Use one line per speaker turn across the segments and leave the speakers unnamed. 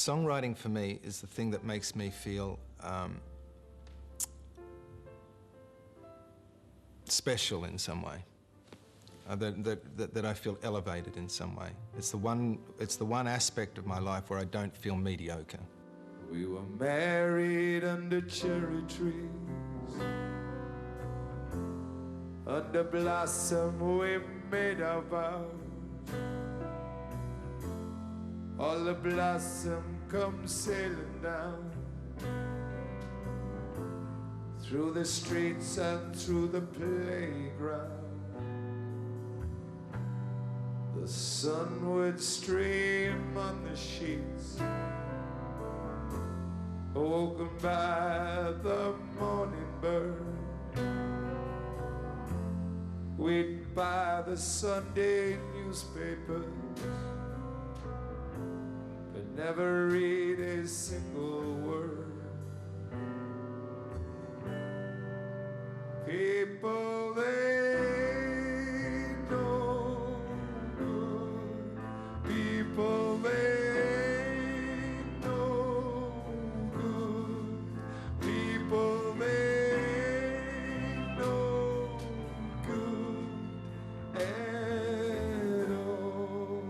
Songwriting for me is the thing that makes me feel special in some way, that I feel elevated in some way. It's the one aspect of my life where I don't feel mediocre.
We were married under cherry trees, under blossom we made our vows. All the blossom come sailing down through the streets and through the playground. The sun would stream on the sheets, woken by the morning bird. We'd buy the Sunday newspapers, but never read a single word. People, they no good. People, they no good. People, they no good at all.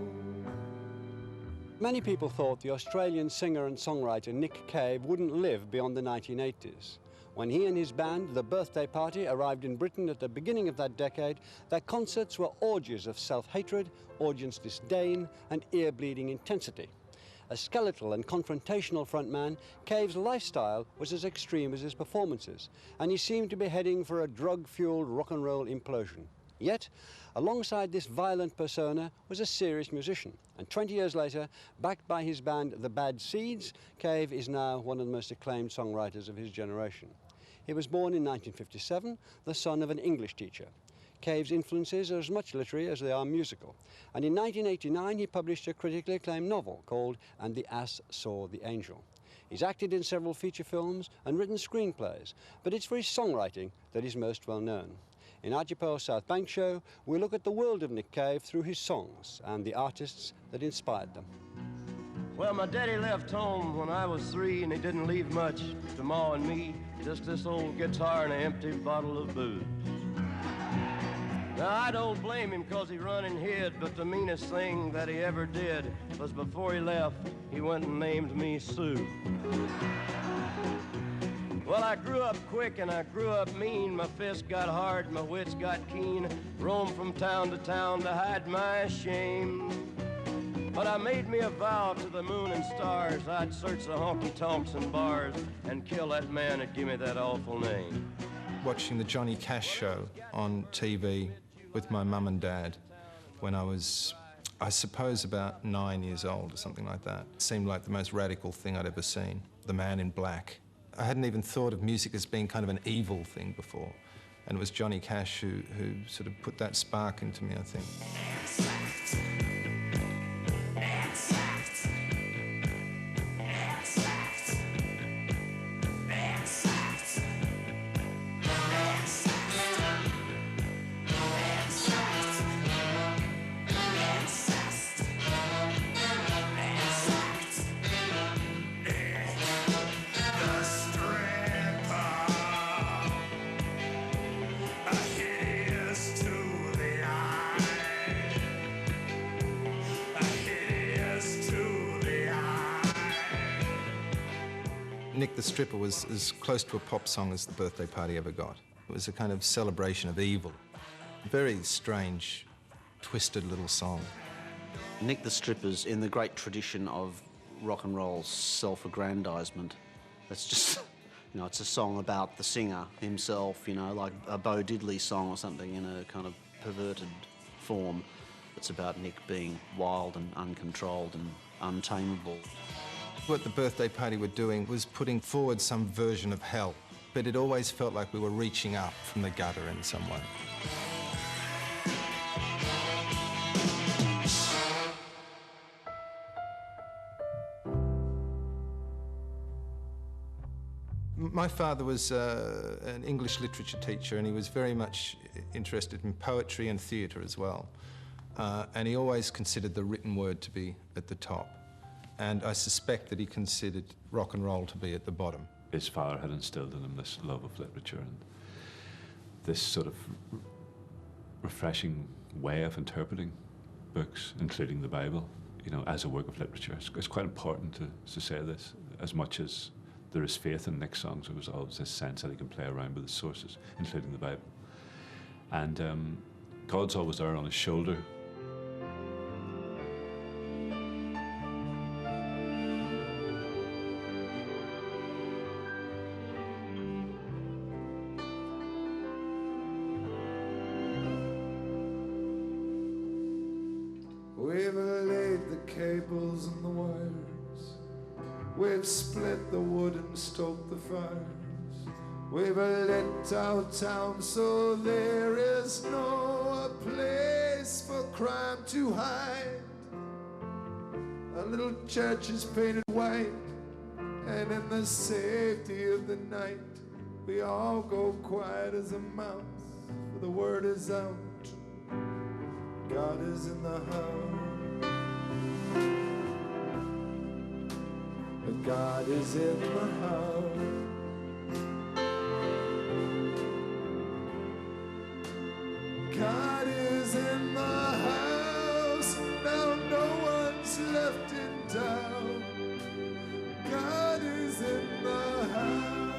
Many people thought the Australian singer and songwriter Nick Cave wouldn't live beyond the 1980s. When he and his band, The Birthday Party, arrived in Britain at the beginning of that decade, their concerts were orgies of self-hatred, audience disdain, and ear-bleeding intensity. A skeletal and confrontational frontman, Cave's lifestyle was as extreme as his performances, and he seemed to be heading for a drug-fueled rock and roll implosion. Yet, alongside this violent persona was a serious musician, and 20 years later, backed by his band The Bad Seeds, Cave is now one of the most acclaimed songwriters of his generation. He was born in 1957, the son of an English teacher. Cave's influences are as much literary as they are musical, and in 1989 he published a critically acclaimed novel called And the Ass Saw the Angel. He's acted in several feature films and written screenplays, but it's for his songwriting that he's most well known. In ARCHIE South Bank Show, we look at the world of Nick Cave through his songs and the artists that inspired them.
Well, my daddy left home when I was 3, and he didn't leave much to Ma and me, just this old guitar and an empty bottle of booze. Now, I don't blame him 'cause he run and hid, but the meanest thing that he ever did was before he left, he went and named me Sue. Well, I grew up quick and I grew up mean. My fists got hard, my wits got keen. Roamed from town to town to hide my shame. But I made me a vow to the moon and stars, I'd search the honky-tonks and bars and kill that man that gave me that awful name.
Watching the Johnny Cash show on TV with my mum and dad when I was, I suppose, about 9 years old or something like that. It seemed like the most radical thing I'd ever seen. The Man in Black. I hadn't even thought of music as being kind of an evil thing before. And it was Johnny Cash who sort of put that spark into me, I think. Nick the Stripper was as close to a pop song as The Birthday Party ever got. It was a kind of celebration of evil. Very strange, twisted little song.
Nick the Stripper's in the great tradition of rock and roll self-aggrandizement. It's just, you know, it's a song about the singer himself, you know, like a Bo Diddley song or something in a kind of perverted form. It's about Nick being wild and uncontrolled and untamable.
What The Birthday Party were doing was putting forward some version of hell, but it always felt like we were reaching up from the gutter in some way. My father was an English literature teacher, and he was very much interested in poetry and theatre as well. And he always considered the written word to be at the top. And I suspect that he considered rock and roll to be at the bottom.
His father had instilled in him this love of literature and this sort of refreshing way of interpreting books, including the Bible, you know, as a work of literature. It's quite important to say this. As much as there is faith in Nick's songs, there was always this sense that he can play around with the sources, including the Bible. And God's always there on his shoulder.
We've laid the cables and the wires. We've split the wood and stoked the fires. We've lit our town so there is no place for crime to hide. Our little church is painted white, and in the safety of the night, we all go quiet as a mouse, for the word is out. God is in the house. God is in the house. God is in the house. Now no one's left in doubt. God is in the house.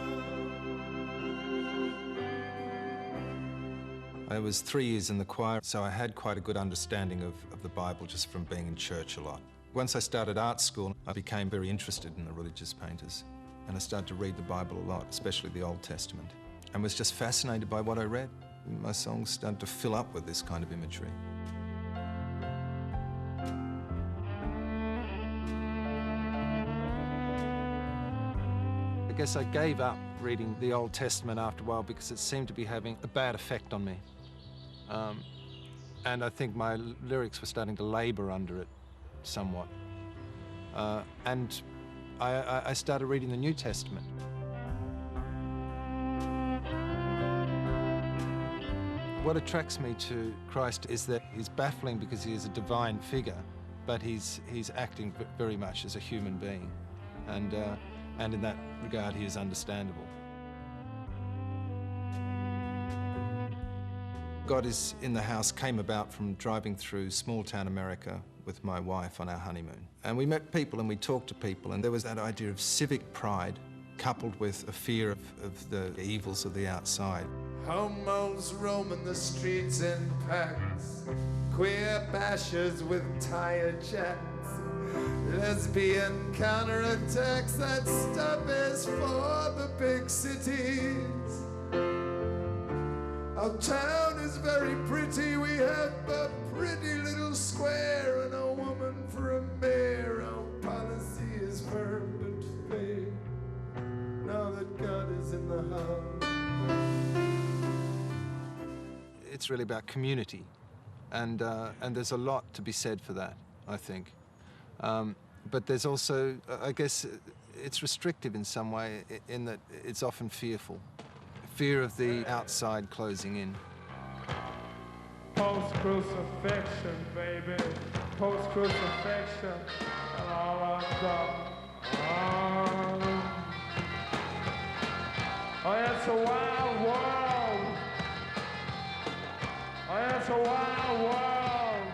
I was 3 years in the choir, so I had quite a good understanding of the Bible just from being in church a lot. Once I started art school, I became very interested in the religious painters, and I started to read the Bible a lot, especially the Old Testament, and was just fascinated by what I read. My songs started to fill up with this kind of imagery. I guess I gave up reading the Old Testament after a while because it seemed to be having a bad effect on me. And I think my lyrics were starting to labour under it somewhat. And I started reading the New Testament. What attracts me to Christ is that he's baffling because he is a divine figure, but he's acting very much as a human being. And in that regard, he is understandable. God is in the House came about from driving through small-town America with my wife on our honeymoon. And we met people and we talked to people, and there was that idea of civic pride coupled with a fear of the evils of the outside.
Homos roaming the streets in packs, queer bashers with tired jacks, lesbian counterattacks. That stuff is for the big cities. Our town is very pretty. We have a pretty little square and a woman for a mayor. Our policy is firm but fair. Now that God is in the house.
It's really about community, and there's a lot to be said for that, I think. But there's also, I guess, it's restrictive in some way, in that it's often fearful. Fear of the outside closing in.
Post-crucifixion, baby. Post-crucifixion, and all I've got. Oh, it's a wild world. Oh, it's a wild world.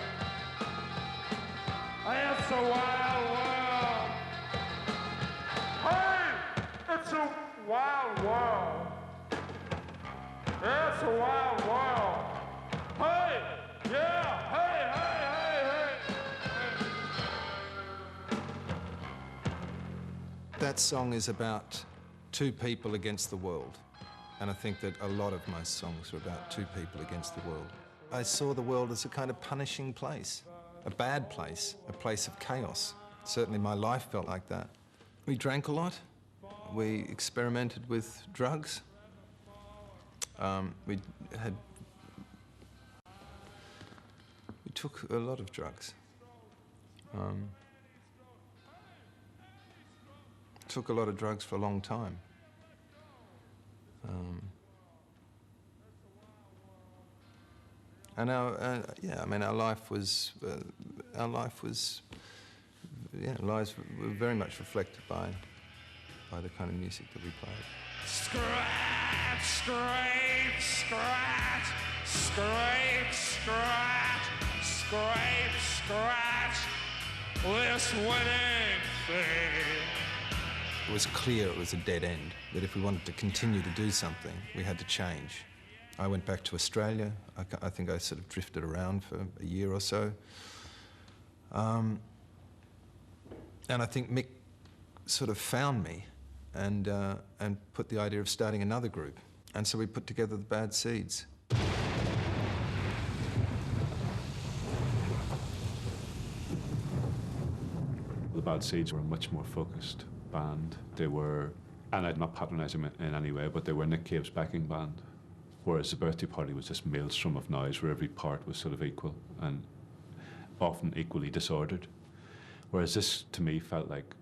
Oh, it's a wild world. Hey, it's a wild world. It's a wild world. Hey, yeah, hey.
That song is about two people against the world. And I think that a lot of my songs are about two people against the world. I saw the world as a kind of punishing place, a bad place, a place of chaos. Certainly my life felt like that. We drank a lot. We experimented with drugs. We took a lot of drugs. Took a lot of drugs for a long time. And our life was lives were very much reflected by the kind of music that we played.
Scratch, scrape, scratch, scrape, scratch, scrape, scratch, this winning thing.
It was clear it was a dead end, that if we wanted to continue to do something, we had to change. I went back to Australia. I think I sort of drifted around for a year or so. And I think Mick sort of found me and put the idea of starting another group. And so we put together the Bad Seeds.
The Bad Seeds were a much more focused band. They were, and I'd not patronise them in any way, but they were Nick Cave's backing band. Whereas the Birthday Party was this maelstrom of noise where every part was sort of equal and often equally disordered. Whereas this, to me, felt like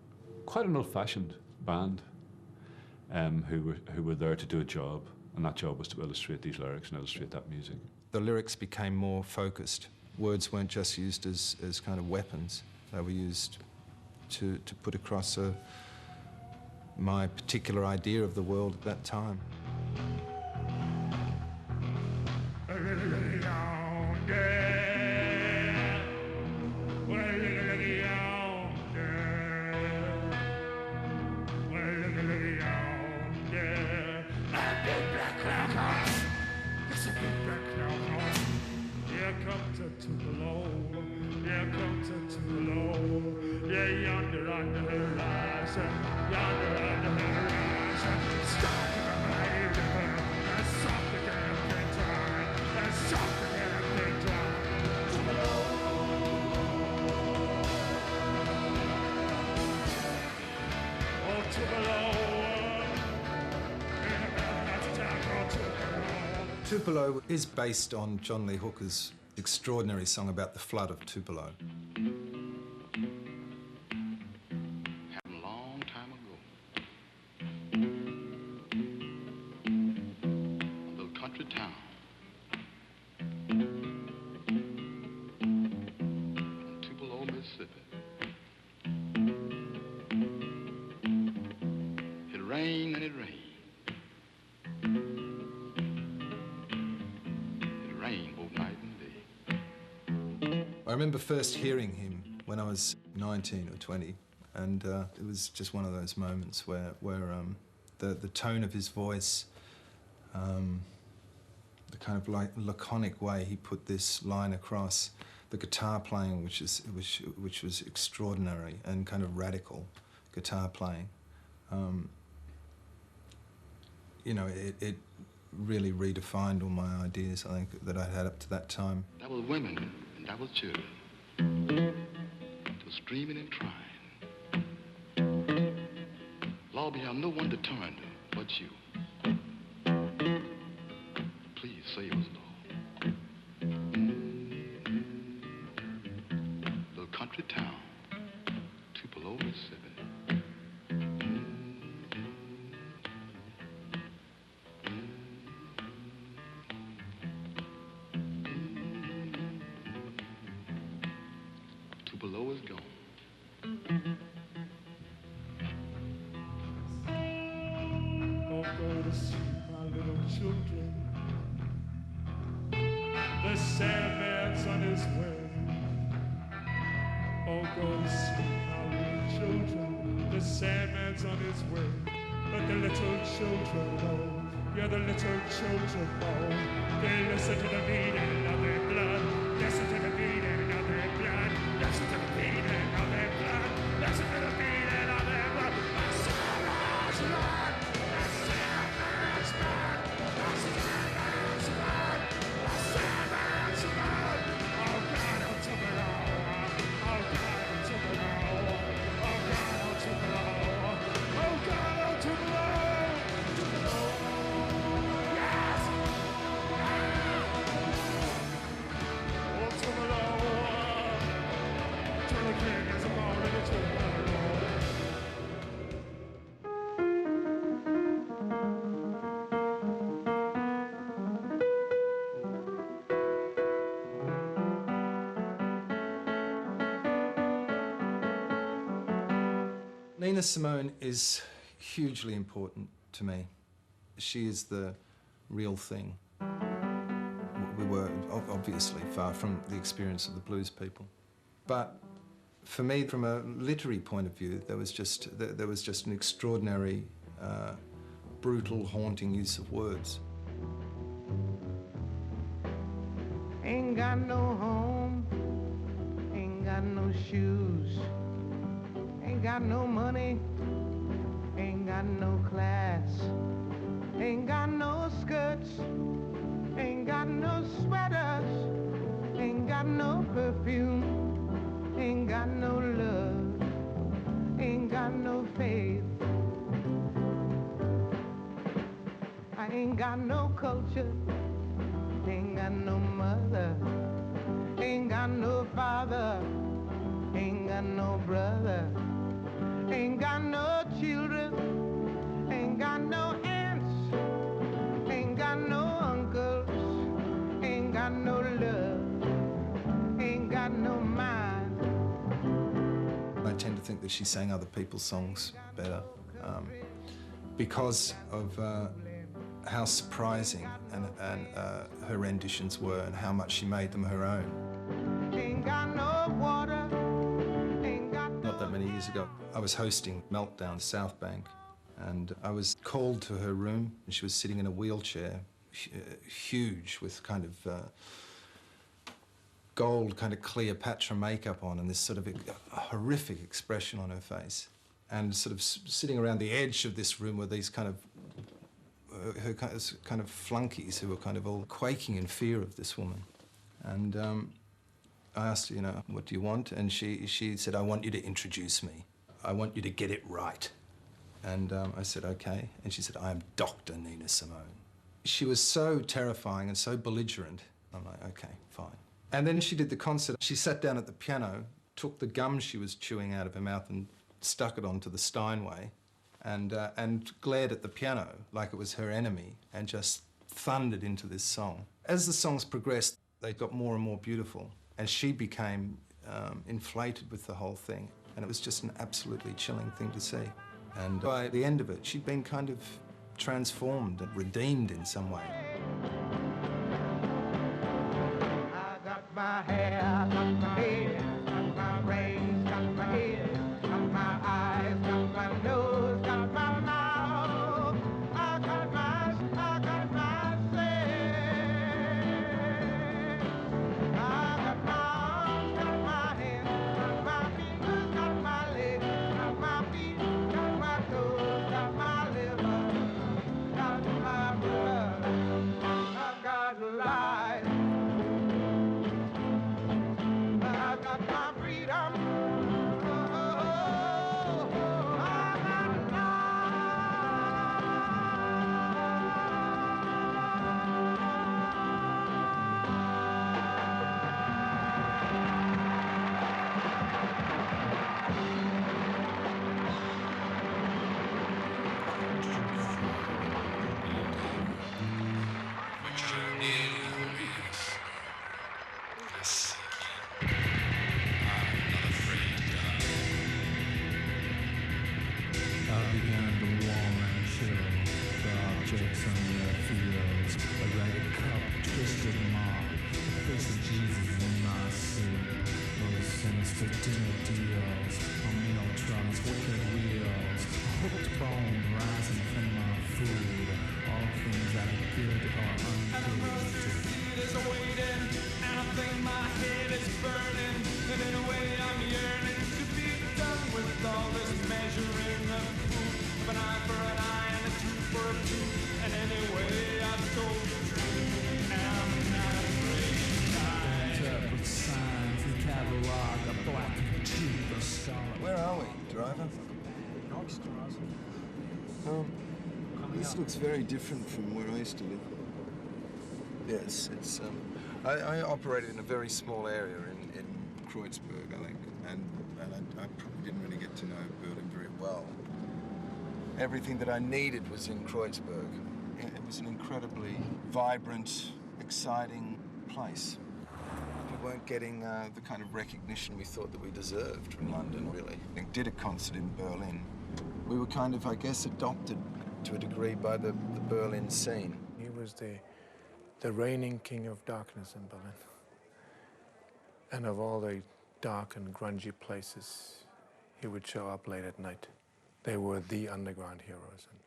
quite an old-fashioned band who were there to do a job, and that job was to illustrate these lyrics and illustrate that music.
The lyrics became more focused. Words weren't just used as kind of weapons. They were used to put across my particular idea of the world at that time. Tupelo is based on John Lee Hooker's extraordinary song about the flood of Tupelo.
Happened a long time ago. A little country town. In Tupelo, Mississippi. It rained and it rained.
I remember first hearing him when I was 19 or 20, and it was just one of those moments where the tone of his voice, the kind of laconic way he put this line across, the guitar playing, which was extraordinary and kind of radical guitar playing, you know, it really redefined all my ideas, I think, that I'd had up to that time.
That was women. That was children. It was screaming and crying. Lord, we have no one to turn to but you. Please save us, Lord. Little country town, Tupelo, Mississippi. Tupelo is gone.
Oh, go to see my little children. The Sandman's on his way. Oh, go to see my little children. The Sandman's on his way. But the little children know. Yeah, the little children know. They listen to the beating of their blood. Listen to the beating of their blood. Listen to the beating of their blood. Listen to the beating of their blood. The Sandman's blood. The Sandman's blood. The Sandman's blood. The Sandman's blood. Oh God, oh Tupelo. Oh God, oh Tupelo. Oh God, oh Tupelo. Oh God, oh Tupelo. Tupelo. Yes. Oh Tupelo.
Nina Simone is hugely important to me. She is the real thing. We were obviously far from the experience of the blues people. But for me, from a literary point of view, there was just an extraordinary, brutal, haunting use of words.
Ain't got no home, ain't got no shoes, ain't got no money, ain't got no class, ain't got no skirts, ain't got no sweaters, ain't got no perfume, ain't got no love, ain't got no faith. I ain't got no culture, ain't got no mother, ain't got no father, ain't got no brother, ain't got no children, ain't got no aunts, ain't got no uncles, ain't got no love, ain't got no mind.
I tend to think that she sang other people's songs better because of how surprising and her renditions were and how much she made them her own.
Ain't got no water, ain't got
Not that many years ago, I was hosting Meltdown South Bank, and I was called to her room, and she was sitting in a wheelchair, huge, with kind of gold, kind of Cleopatra makeup on, and this sort of horrific expression on her face. And sort of sitting around the edge of this room were these kind of her kind of flunkies who were kind of all quaking in fear of this woman. And I asked her, you know, what do you want? And she said, I want you to introduce me. I want you to get it right. And I said, okay. And she said, I am Dr. Nina Simone. She was so terrifying and so belligerent. I'm like, okay, fine. And then she did the concert. She sat down at the piano, took the gum she was chewing out of her mouth and stuck it onto the Steinway, and glared at the piano like it was her enemy and just thundered into this song. As the songs progressed, they got more and more beautiful, and she became inflated with the whole thing, and it was just an absolutely chilling thing to see. And by the end of it, she'd been kind of transformed and redeemed in some way.
I got my hair, got my head, got my brains, got my head, got my eyes, got my nose, got my mouth. I got my sense. I got my arms, got my hands, got my fingers, got my legs, got my feet, got my toes, got my liver, got my blood. I got life. I got my freedom.
Where are we, driver? Oh, this looks very different from where I used to live. Yes, it's. I operated in a very small area in Kreuzberg, I think, and I probably didn't really get to know Berlin very well. Everything that I needed was in Kreuzberg. It was an incredibly vibrant, exciting place. weren't getting the kind of recognition we thought that we deserved from London, really. We did a concert in Berlin. We were kind of, I guess, adopted to a degree by the Berlin scene.
He was the reigning king of darkness in Berlin. And of all the dark and grungy places, he would show up late at night. They were the underground heroes. And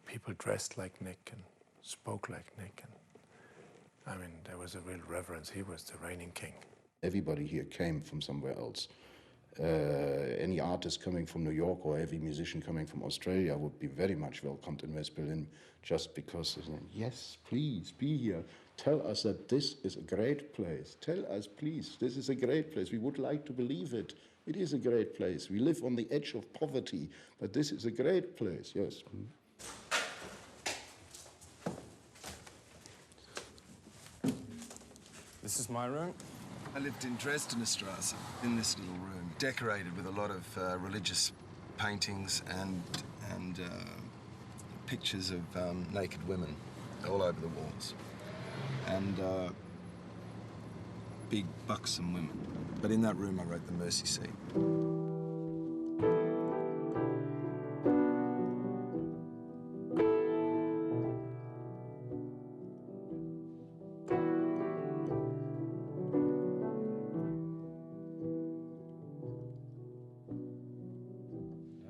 people dressed like Nick and spoke like Nick. And I mean, there was a real reverence. He was the reigning king.
Everybody here came from somewhere else. Any artist coming from New York or every musician coming from Australia would be very much welcomed in West Berlin, just because, yes, please, be here. Tell us that this is a great place. Tell us, please, this is a great place. We would like to believe it. It is a great place. We live on the edge of poverty, but this is a great place, yes.
This is my room. I lived in Dresdener Strasse, in this little room, decorated with a lot of religious paintings and pictures of naked women all over the walls. And big, buxom women. But in that room, I wrote The Mercy Seat.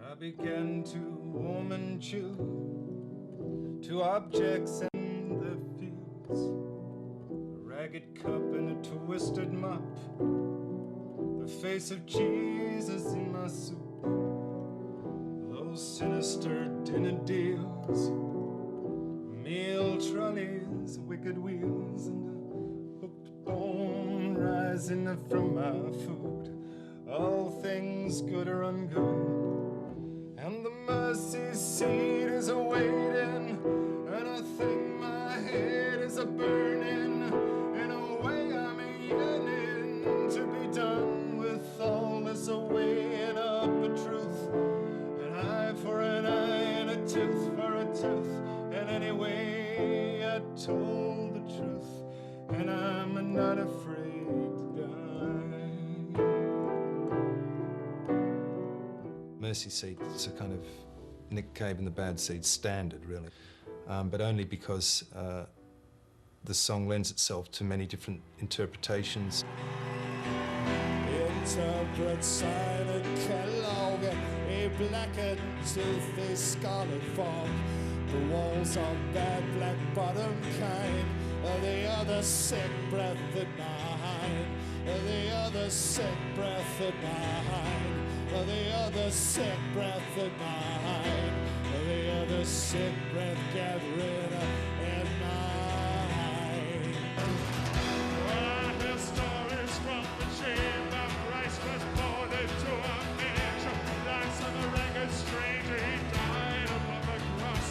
I began to warm and chew to objects in the fields, a ragged cup and a twisted mop, the face of Jesus in my soup, those sinister dinner deals, meal trolleys, wicked wheels, and a hooked bone rising from my food, all things good or ungood. And the mercy seat is a-waiting, and I think my head is a-burning. In a way I'm a-yearning to be done with all this a-weighing up a truth. An eye for an eye and a tooth for a tooth. And anyway I told the truth, and I'm not afraid to die. Mercy Seat is a kind of Nick Cave and the Bad Seeds standard, really, but only because the song lends itself to many different interpretations.
Interpret silent Kellogg, a blackened, two-faced scarlet fog. The walls are bad, black bottom kind, the other sick breath in mine, the other sick breath in mine. The other sick breath in mine, the other sick breath gathering in mine.
Well, I hear stories from the chamber. Christ was born into a manger. Like some ragged stranger, he died upon the cross.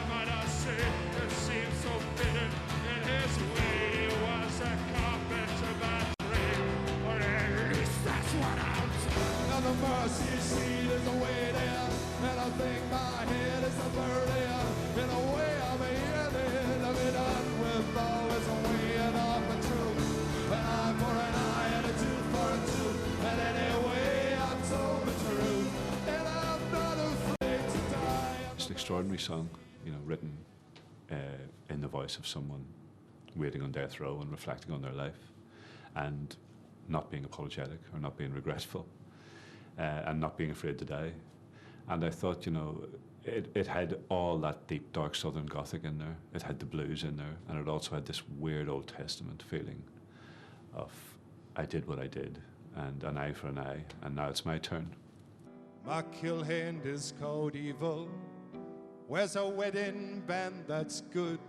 Might I say, it seems so fitting in his way. He was a carpenter by trade, or at least that's what I'm told.
And the mercy seat is a-waiting, and I think my head is a-burning. In a way I'm a-yearning to be done with all this weighing up the truth. An eye for an eye and a tooth for a tooth. And anyway I told the truth, and I'm not afraid to die.
It's an extraordinary song, you know, written in the voice of someone waiting on death row and reflecting on their life, and not being apologetic or not being regretful. And not being afraid to die. And I thought, you know, it had all that deep, dark Southern Gothic in there. It had the blues in there, and it also had this weird Old Testament feeling of, I did what I did, and an eye for an eye, and now it's my turn.
My kill hand is called evil. Where's a wedding band that's good?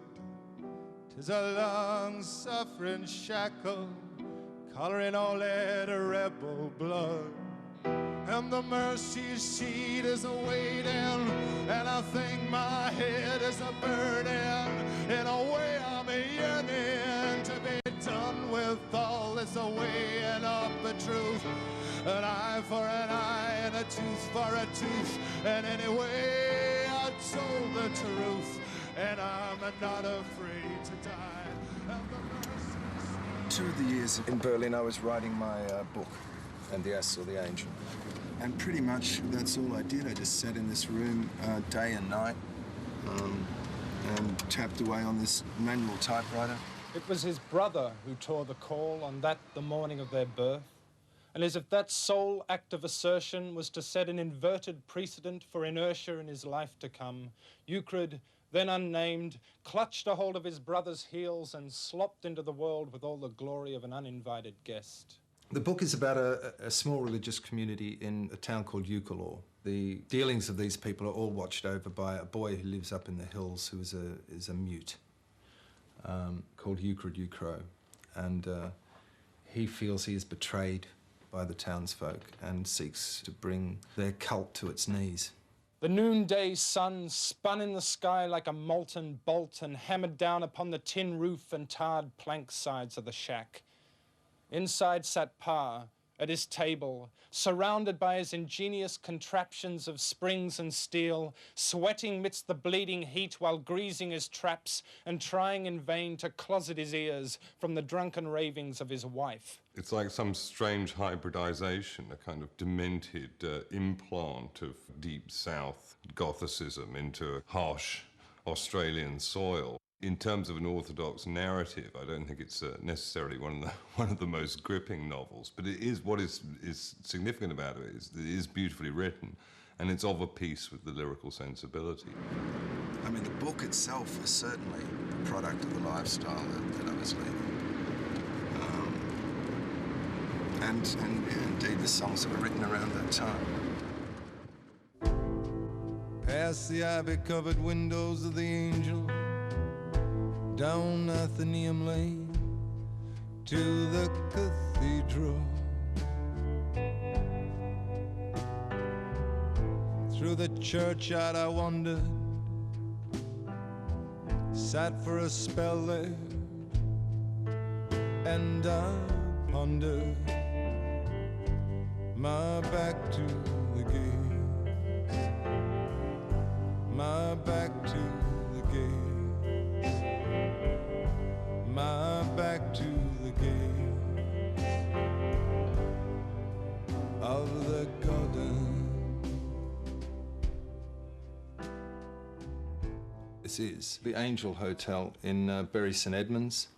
'Tis a long-suffering shackle, coloring all that rebel blood. And the mercy seat is a-waiting, and I think my head is a-burning. In a way I'm a-yearning to be done with all this a-weighing up the truth. An eye for an eye and a tooth for a tooth. And anyway I told the truth, and I'm not afraid to die. And the mercy seat
2 of the years in Berlin, I was writing my book, And the Ass or the Angel. And pretty much that's all I did. I just sat in this room day and night and tapped away on this manual typewriter.
It was his brother who tore the call on that, the morning of their birth. And as if that sole act of assertion was to set an inverted precedent for inertia in his life to come, Euclid, then unnamed, clutched a hold of his brother's heels and slopped into the world with all the glory of an uninvited guest.
The book is about a small religious community in a town called Euclid. The dealings of these people are all watched over by a boy who lives up in the hills who is a mute, called Euclid. And he feels he is betrayed by the townsfolk and seeks to bring their cult to its knees.
The noonday sun spun in the sky like a molten bolt and hammered down upon the tin roof and tarred plank sides of the shack. Inside sat Pa, at his table, surrounded by his ingenious contraptions of springs and steel, sweating midst the bleeding heat while greasing his traps and trying in vain to closet his ears from the drunken ravings of his wife.
It's like some strange hybridization, a kind of demented implant of deep South Gothicism into harsh Australian soil. In terms of an orthodox narrative, I don't think it's necessarily one of the most gripping novels, but it is what is significant about it is that it is beautifully written, and it's of a piece with the lyrical sensibility.
I mean, the book itself is certainly a product of the lifestyle that I was leading. And indeed the songs that were written around that time.
Past the ivy-covered windows of the Angel, down Athenaeum Lane to the cathedral, through the churchyard I wandered, sat for a spell there, and I pondered my back to the gates, my back to the gates, my back to the gates of the garden.
This is the Angel Hotel in Bury St Edmunds.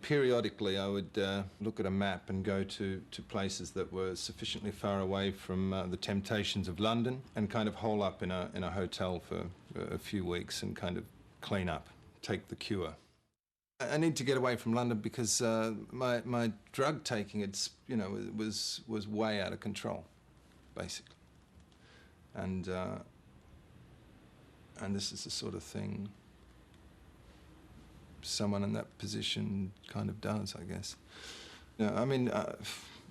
Periodically, I would look at a map and go to places that were sufficiently far away from the temptations of London and kind of hole up in a hotel for a few weeks and kind of clean up, take the cure. I need to get away from London because my drug taking, was way out of control, basically. And this is the sort of thing someone in that position kind of does, I guess. I mean,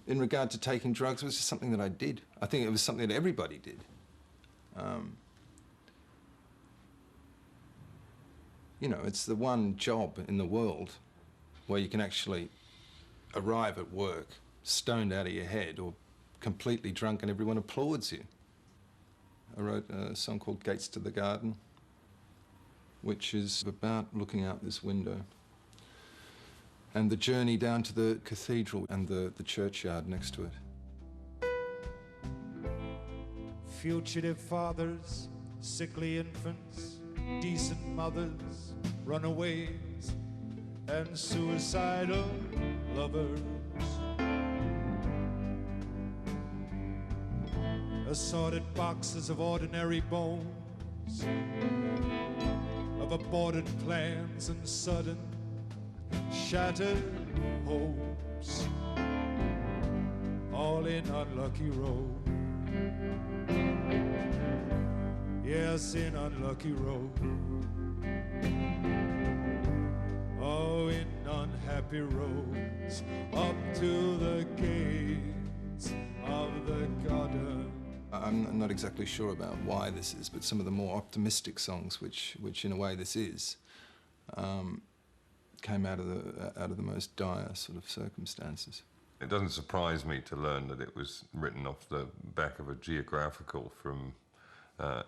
in regard to taking drugs, it was just something that I did. I think it was something that everybody did. It's the one job in the world where you can actually arrive at work stoned out of your head or completely drunk and everyone applauds you. I wrote a song called Gates to the Garden, which is about looking out this window and the journey down to the cathedral and the churchyard next to it.
Fugitive fathers, sickly infants, decent mothers, runaways, and suicidal lovers. Assorted boxes of ordinary bones, of aborted plans and sudden shattered hopes, all in unlucky row. Yes, in unlucky row. Oh, in unhappy rows, up to the gates of the garden.
I'm not exactly sure about why this is, but some of the more optimistic songs, which in a way this is, came out of the most dire sort of circumstances.
It doesn't surprise me to learn that it was written off the back of a geographical from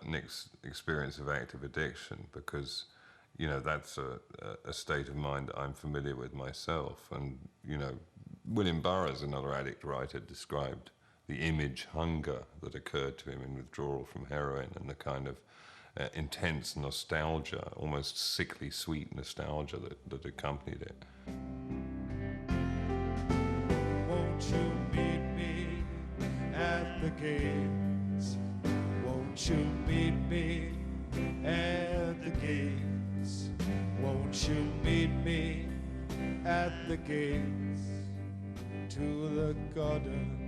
Nick's experience of active addiction, because You know, that's a state of mind that I'm familiar with myself. And, you know, William Burroughs, another addict writer, described the image hunger that occurred to him in withdrawal from heroin and the kind of intense nostalgia, almost sickly sweet nostalgia that accompanied it.
Won't you meet me at the gates? Won't you meet me at the gates? Won't you meet me at the gates to the garden?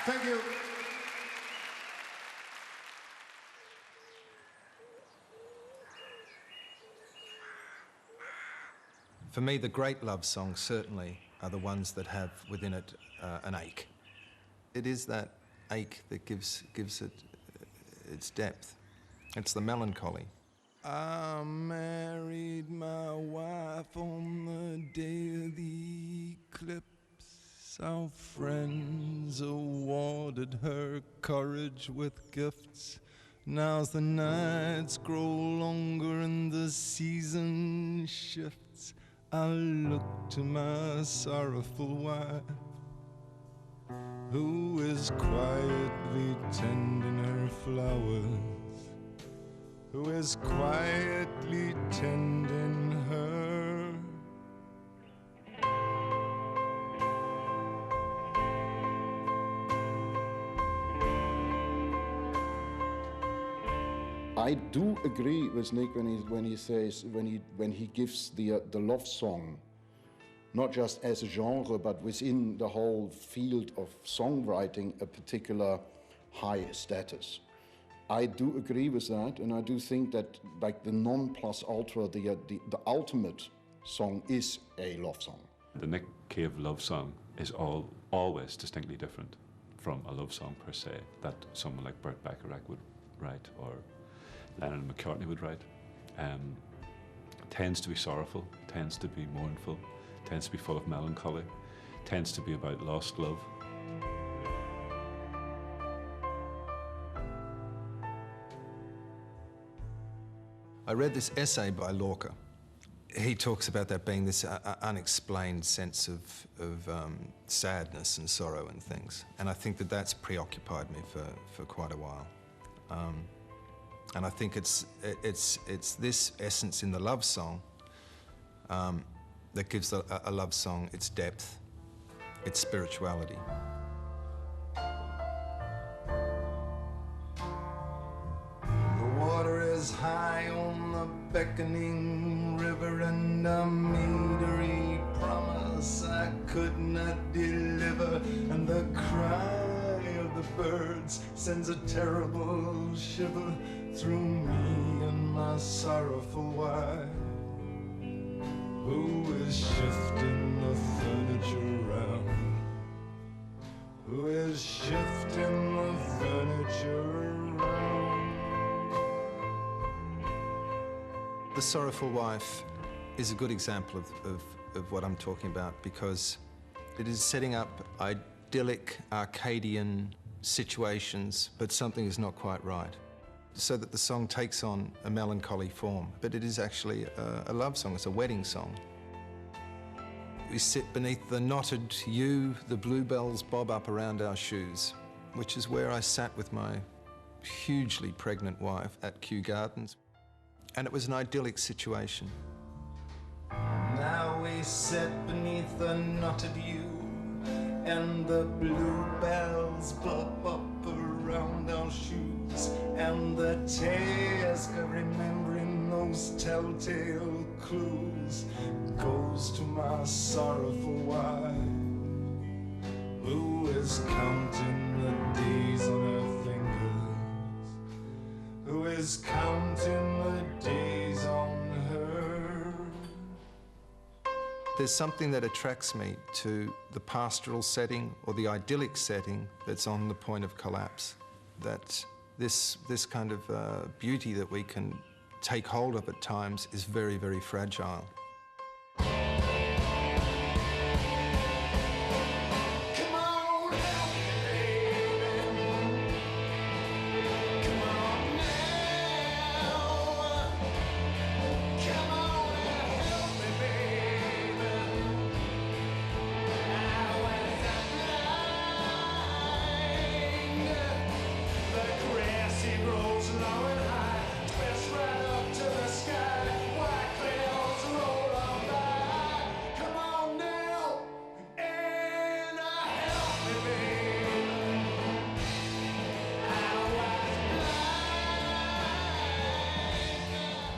Thank you.
For me, the great love songs certainly are the ones that have within it an ache. It is that ache that gives it its depth. It's the melancholy. I married my wife on the day of the eclipse. Our friends awarded her courage with gifts. Now as the nights grow longer and the season shifts, I look to my sorrowful wife, who is quietly tending her flowers, who is quietly tending her.
I do agree with Nick when he gives the love song, not just as a genre, but within the whole field of songwriting, a particular high status. I do agree with that, and I do think that like the non plus ultra, the ultimate song is a love song.
The Nick Cave love song is always distinctly different from a love song per se that someone like Burt Bacharach would write or Lennon and McCartney would write. Tends to be sorrowful, tends to be mournful, tends to be full of melancholy, tends to be about lost love.
I read this essay by Lorca. He talks about that being this unexplained sense of sadness and sorrow and things. And I think that that's preoccupied me for quite a while. And I think it's this essence in the love song that gives a love song its depth, its spirituality.
The water is high on the beckoning river, and I made a promise I could not deliver, and the cry of the birds sends a terrible shiver through me and my sorrowful wife, who is shifting the furniture around, who is shifting the furniture around.
The Sorrowful Wife is a good example of what I'm talking about, because it is setting up idyllic Arcadian situations, but something is not quite right, so that the song takes on a melancholy form. But it is actually a love song, it's a wedding song. We sit beneath the knotted yew, the bluebells bob up around our shoes, which is where I sat with my hugely pregnant wife at Kew Gardens. And it was an idyllic situation.
Now we sit beneath the knotted yew, and the bluebells bob up around our shoes, and the task of remembering those telltale clues goes to my sorrowful wife, who is counting the days on her fingers, who is counting the days on her.
There's something that attracts me to the pastoral setting or the idyllic setting that's on the point of collapse. That this kind of beauty that we can take hold of at times is very, very fragile.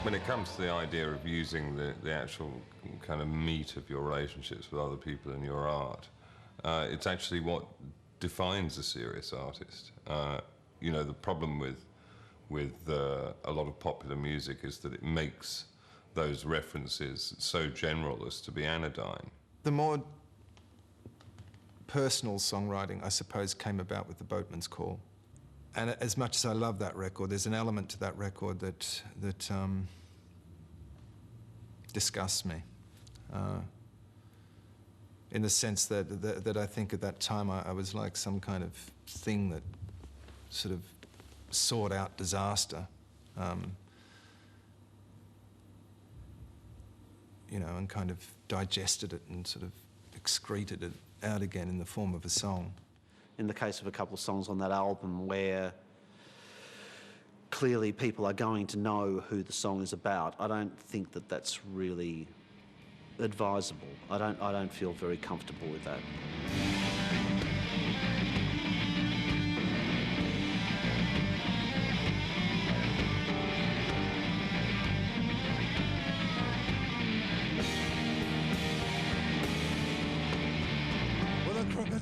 When it comes to the idea of using the actual kind of meat of your relationships with other people in your art, it's actually what defines a serious artist. You know, the problem with a lot of popular music is that it makes those references so general as to be anodyne.
The more personal songwriting, I suppose, came about with The Boatman's Call. And as much as I love that record, there's an element to that record that disgusts me. In the sense that I think at that time I was like some kind of thing that sort of sought out disaster. You know, and kind of digested it and sort of excreted it out again in the form of a song.
In the case of a couple of songs on that album where clearly people are going to know who the song is about, I don't think that that's really advisable. I don't feel very comfortable with that.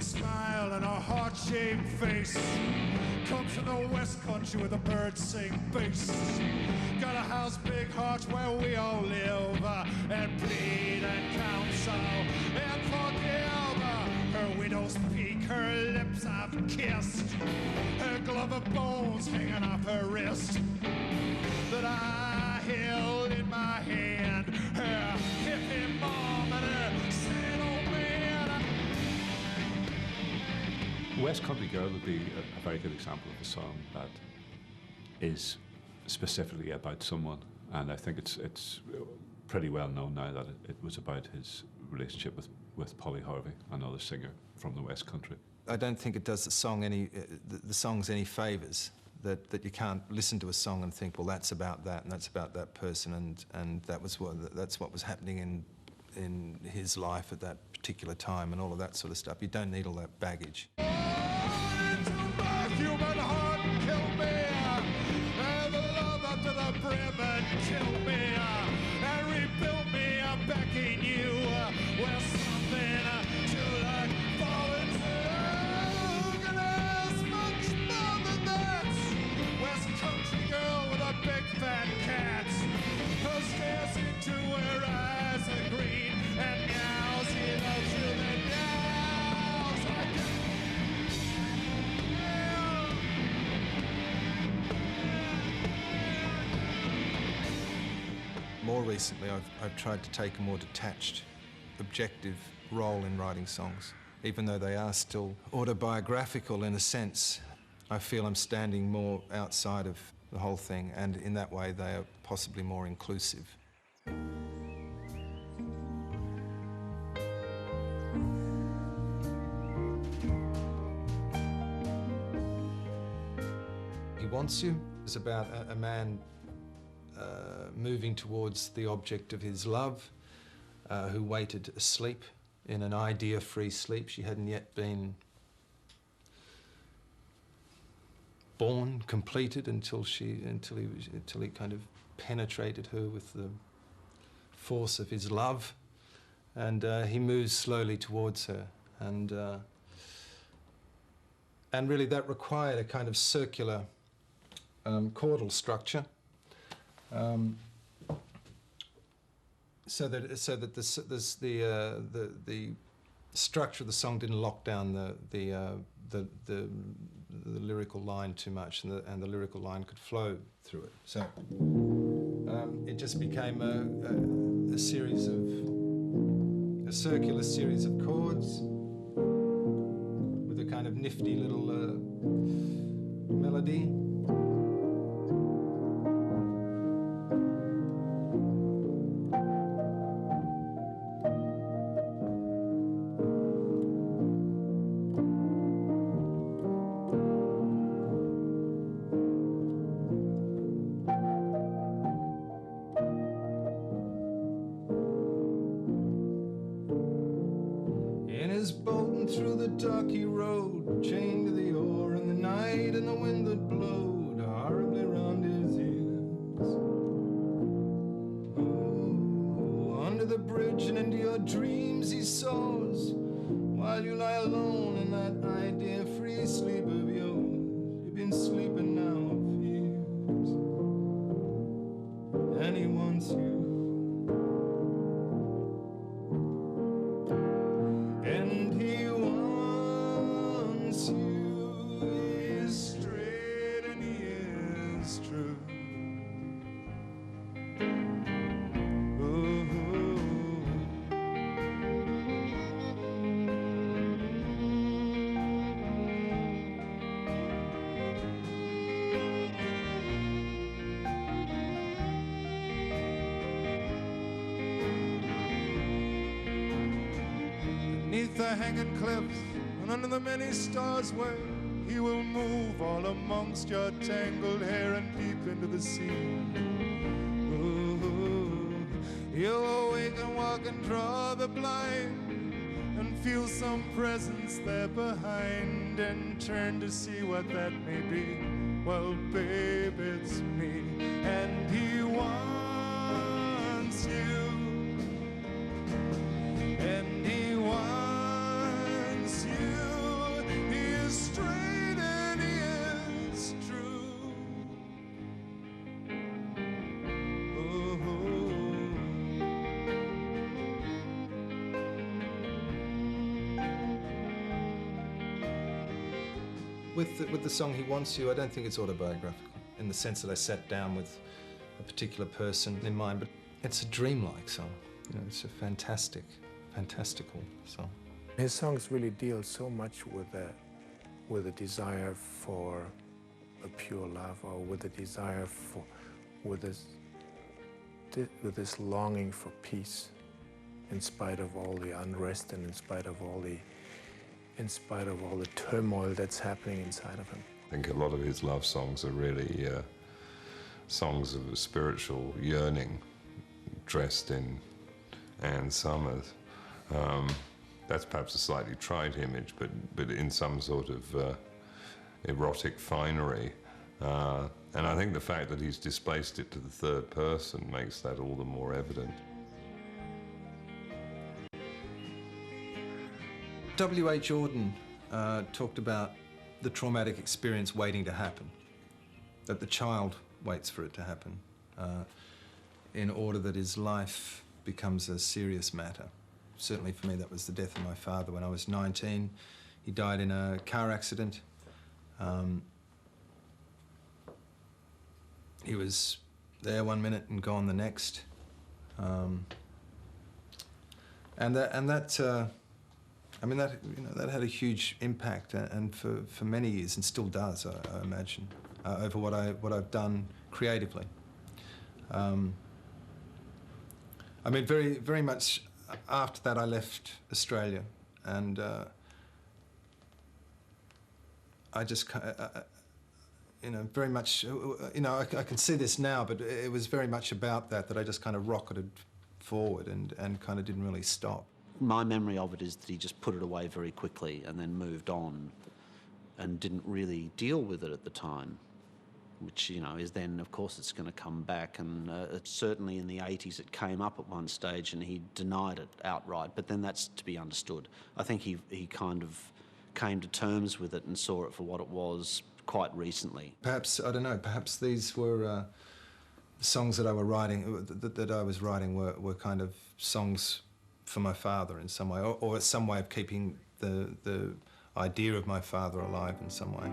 Smile and a heart-shaped face. Comes from the West Country where the birds sing bass. Got a house, big heart where we all live, and plead and counsel and forgive. Her widow's peak, her lips I've kissed. Her glove of bones hanging off her wrist that I held in my hand. Her hippie mom and her sad old man.
West Country Girl would be a very good example of a song that is specifically about someone, and I think it's pretty well known now that it was about his relationship with Polly Harvey, another singer from the West Country.
I don't think it does the songs any favours, that you can't listen to a song and think, well, that's about that and that's about that person, and that's what was happening in his life at that particular time and all of that sort of stuff. You don't need all that baggage.
Human heart, kill me, and the love up to the brim and kill me, and rebuild me back in you, with something to look forward to. Gonna ask much more than that. West Country girl with a big fat cat, who stares into her eyes are green, and meows, he loves you, then meows like a
More recently, I've tried to take a more detached, objective role in writing songs. Even though they are still autobiographical in a sense, I feel I'm standing more outside of the whole thing, and in that way they are possibly more inclusive. He Wants You is about a man moving towards the object of his love, who waited asleep in an idea-free sleep. She hadn't yet been born, completed, until he kind of penetrated her with the force of his love, and he moves slowly towards her, and really that required a kind of circular chordal structure. so that the structure of the song didn't lock down the lyrical line too much, and the lyrical line could flow through it. So it just became a series of a circular series of chords with a kind of nifty little melody. Through the darky road, chained to the oar in the night, and the wind that blowed horribly round his ears. Oh, under the bridge and into your dreams he soars, while you lie alone in that idea-free sleep of yours. You've been sleeping now for years, and he wants you.
Beneath the hanging cliffs and under the many stars where he will move all amongst your tangled hair and deep into the sea. Ooh, you'll awake and walk and draw the blind and feel some presence there behind and turn to see what that may be. Well, babe, it's me, and he wants you. And he wants you. He is straight and he is true. Oh.
With the song He Wants You, I don't think it's autobiographical in the sense that I sat down with a particular person in mind, but it's a dreamlike song. You know, it's a fantastical song.
His songs really deal so much with a desire for a pure love, or with a desire for, with this longing for peace, in spite of all the unrest and in spite of all the turmoil that's happening inside of him.
I think a lot of his love songs are really songs of spiritual yearning, dressed in Anne Summers. That's perhaps a slightly trite image, but in some sort of erotic finery. And I think the fact that he's displaced it to the third person makes that all the more evident.
W.H. Auden talked about the traumatic experience waiting to happen, that the child waits for it to happen in order that his life becomes a serious matter. Certainly for me, that was the death of my father when I was 19. He died in a car accident. He was there one minute and gone the next. I mean, that, you know, that had a huge impact, and for many years, and still does, I imagine, over what I've done creatively. I mean, very much after that, I left Australia, and I just, you know, very much, you know, I can see this now, but it was very much about that I just kind of rocketed forward and kind of didn't really stop.
My memory of it is that he just put it away very quickly and then moved on and didn't really deal with it at the time, which, you know, is then, of course, it's going to come back. And certainly in the 80s it came up at one stage and he denied it outright, but then that's to be understood. I think he kind of came to terms with it and saw it for what it was quite recently.
Perhaps, I don't know, perhaps these were songs that I was writing were kind of songs for my father in some way, or some way of keeping the idea of my father alive in some way.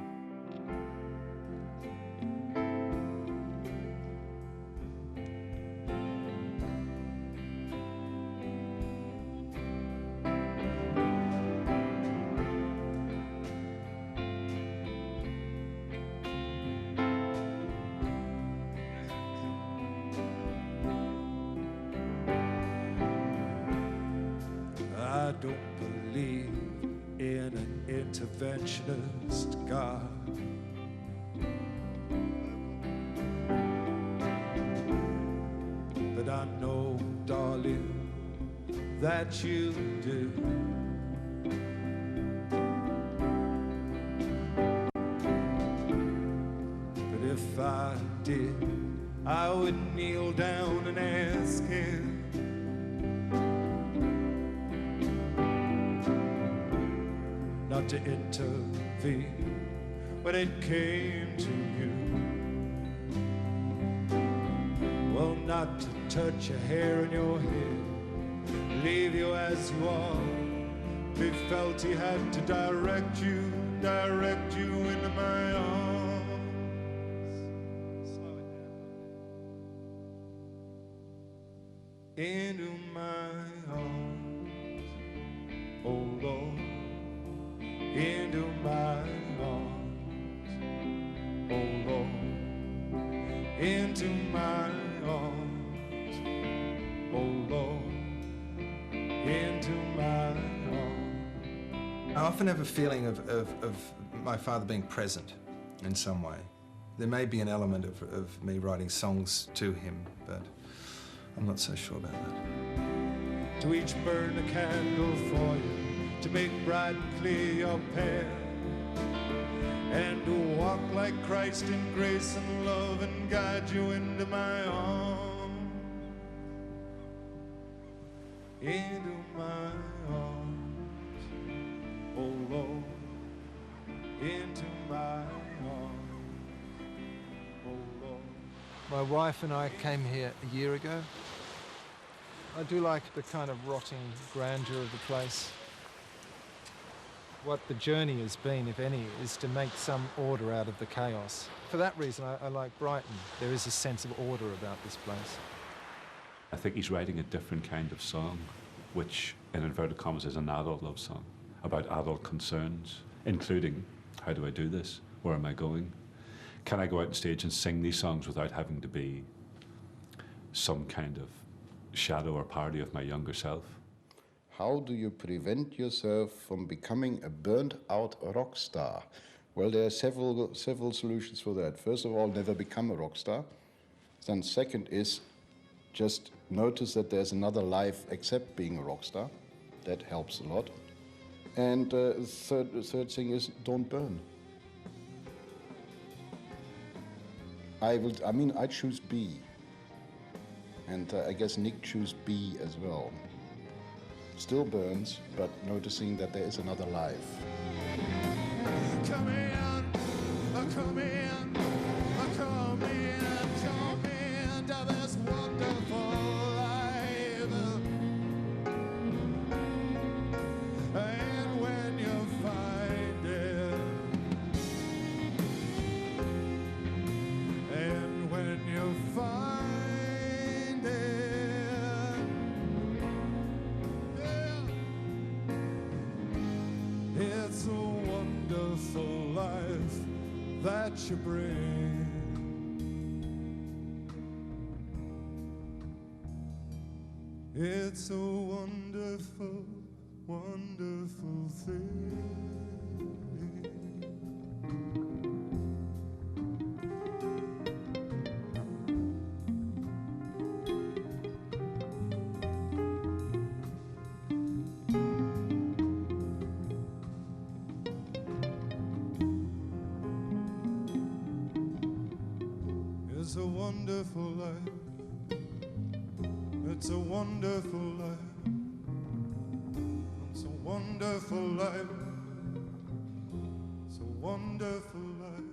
I don't believe in an interventionist God. But I know, darling, that you do. But if I did, I would kneel down and ask him not to intervene when it came to you. Well, not to touch a hair in your head, leave you as you are. He felt he had to direct you into my arms. Slow it down. Into my arms, oh Lord. Into my arms, oh Lord. Into my arms, oh Lord. Into my arms.
I often have a feeling of my father being present in some way. There may be an element of me writing songs to him, but I'm not so sure about that.
To each burn a candle for you, to make bright and clear your path, and to walk like Christ in grace and love and guide you into my arms, into my arms, oh Lord, into my arms, oh Lord.
My wife and I came here a year ago. I do like the kind of rotting grandeur of the place. What the journey has been, if any, is to make some order out of the chaos. For that reason, I like Brighton. There is a sense of order about this place.
I think he's writing a different kind of song, which, in inverted commas, is an adult love song, about adult concerns, including, how do I do this? Where am I going? Can I go out on stage and sing these songs without having to be some kind of shadow or parody of my younger self?
How do you prevent yourself from becoming a burnt-out rock star? Well, there are several solutions for that. First of all, never become a rock star. Then second is just notice that there's another life except being a rock star. That helps a lot. And third thing is don't burn. I choose B. And I guess Nick chose B as well. Still burns, but noticing that there is another life.
Come in, come in, come in, come in to this wonderful life. And when you find it, and when you find it, it's a wonderful life that you bring. It's a wonderful, wonderful thing. It's a wonderful life. It's a wonderful life. It's a wonderful life. It's a wonderful life.